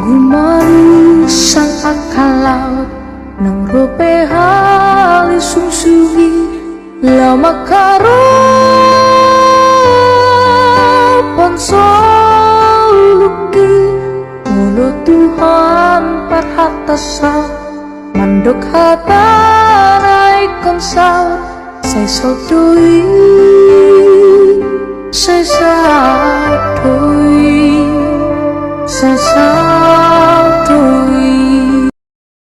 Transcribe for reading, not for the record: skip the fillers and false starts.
Gumaru sang akal laut nang rope hali sungsugi lama karo ponsoluki ngono Tuhan parhatasa mandok hata naik konsal saya sodoi